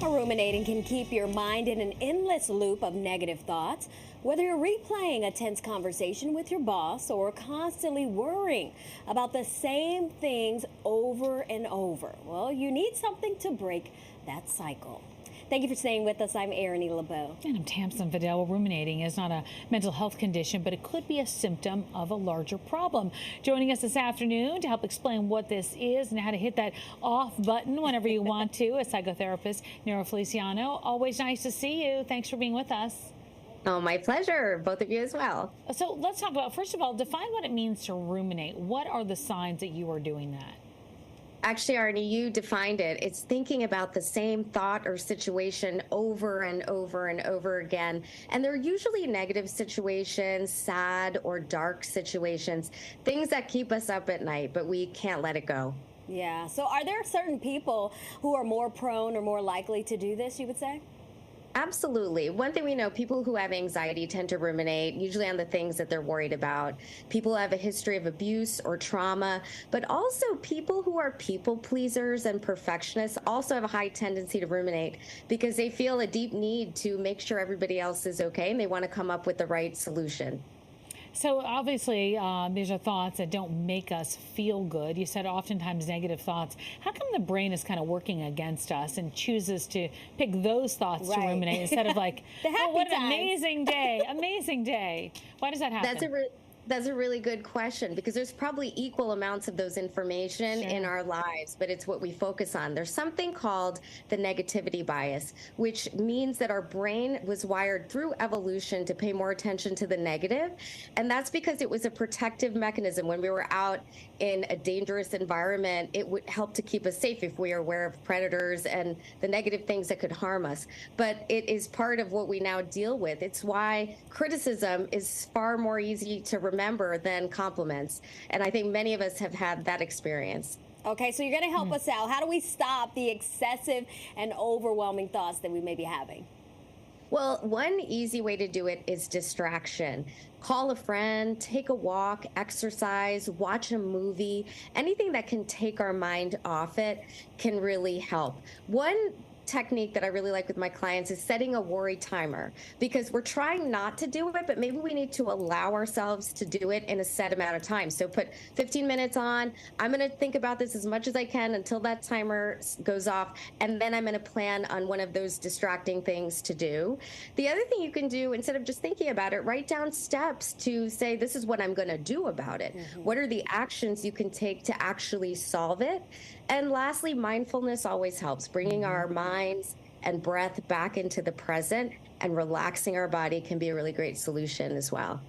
Ruminating can keep your mind in an endless loop of negative thoughts, whether you're replaying a tense conversation with your boss or constantly worrying about the same things over and over. Well, you need something to break that cycle. Thank you for staying with us. I'm Erin LeBeau. And I'm Tamsin Fidel. Ruminating is not a mental health condition, but it could be a symptom of a larger problem. Joining us this afternoon to help explain what this is and how to hit that off button whenever you want to is psychotherapist Niro Feliciano. Always nice to see you. Thanks for being with us. Oh, my pleasure. Both of you as well. So let's talk about, first of all, define what it means to ruminate. What are the signs that you are doing that? Actually, Arnie, you defined it. It's thinking about the same thought or situation over and over and over again. And they're usually negative situations, sad or dark situations, things that keep us up at night, but we can't let it go. Yeah. So are there certain people who are more prone or more likely to do this, you would say? Absolutely. One thing we know, people who have anxiety tend to ruminate, usually on the things that they're worried about. People who have a history of abuse or trauma, but also people who are people pleasers and perfectionists also have a high tendency to ruminate because they feel a deep need to make sure everybody else is okay and they want to come up with the right solution. So obviously, these are thoughts that don't make us feel good. You said oftentimes negative thoughts. How come the brain is kind of working against us and chooses to pick those thoughts to ruminate instead of like, oh, what an amazing day, amazing day? Why does that happen? That's a really good question because there's probably equal amounts of those information in our lives, but it's what we focus on. There's something called the negativity bias, which means that our brain was wired through evolution to pay more attention to the negative. And that's because it was a protective mechanism. When we were out in a dangerous environment, it would help to keep us safe if we are aware of predators and the negative things that could harm us. But it is part of what we now deal with. It's why criticism is far more easy to remember than compliments. And I think many of us have had that experience. Okay, so you're going to help us out. How do we stop the excessive and overwhelming thoughts that we may be having? Well, one easy way to do it is distraction. Call a friend, take a walk, exercise, watch a movie. Anything that can take our mind off it can really help. One technique that I really like with my clients is setting a worry timer because we're trying not to do it, but maybe we need to allow ourselves to do it in a set amount of time. So put 15 minutes on. I'm going to think about this as much as I can until that timer goes off, and then I'm going to plan on one of those distracting things to do. The other thing you can do, instead of just thinking about it, write down steps to say, this is what I'm going to do about it. What are the actions you can take to actually solve it? And lastly, mindfulness always helps. Bringing our minds and breath back into the present and relaxing our body can be a really great solution as well.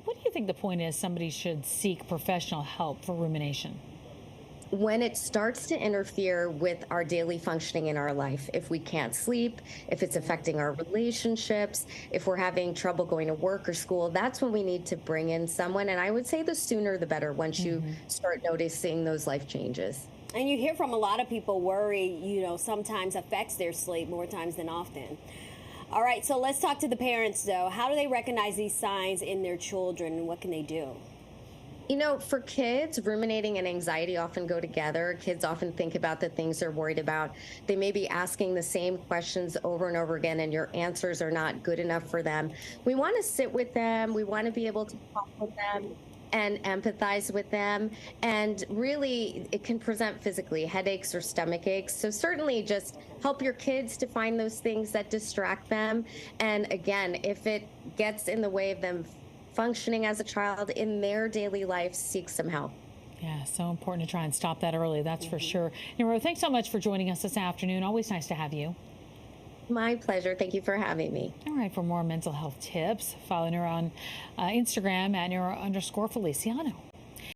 What do you think the point is somebody should seek professional help for rumination? When it starts to interfere with our daily functioning in our life, if we can't sleep, if it's affecting our relationships, if we're having trouble going to work or school, that's when we need to bring in someone. And I would say the sooner the better once you start noticing those life changes. And you hear from a lot of people worry, sometimes affects their sleep more times than often. All right, so let's talk to the parents, though. How do they recognize these signs in their children, and what can they do? For kids, ruminating and anxiety often go together. Kids often think about the things they're worried about. They may be asking the same questions over and over again, and your answers are not good enough for them. We want to sit with them. We want to be able to talk with them and empathize with them. And really, it can present physically, headaches or stomach aches. So certainly just help your kids to find those things that distract them. And again, if it gets in the way of them functioning as a child in their daily life, seek some help. Yeah, so important to try and stop that early, that's for sure. Niro, thanks so much for joining us this afternoon. Always nice to have you. My pleasure. Thank you for having me. All right, for more mental health tips, follow Niro on Instagram at Niro_Feliciano.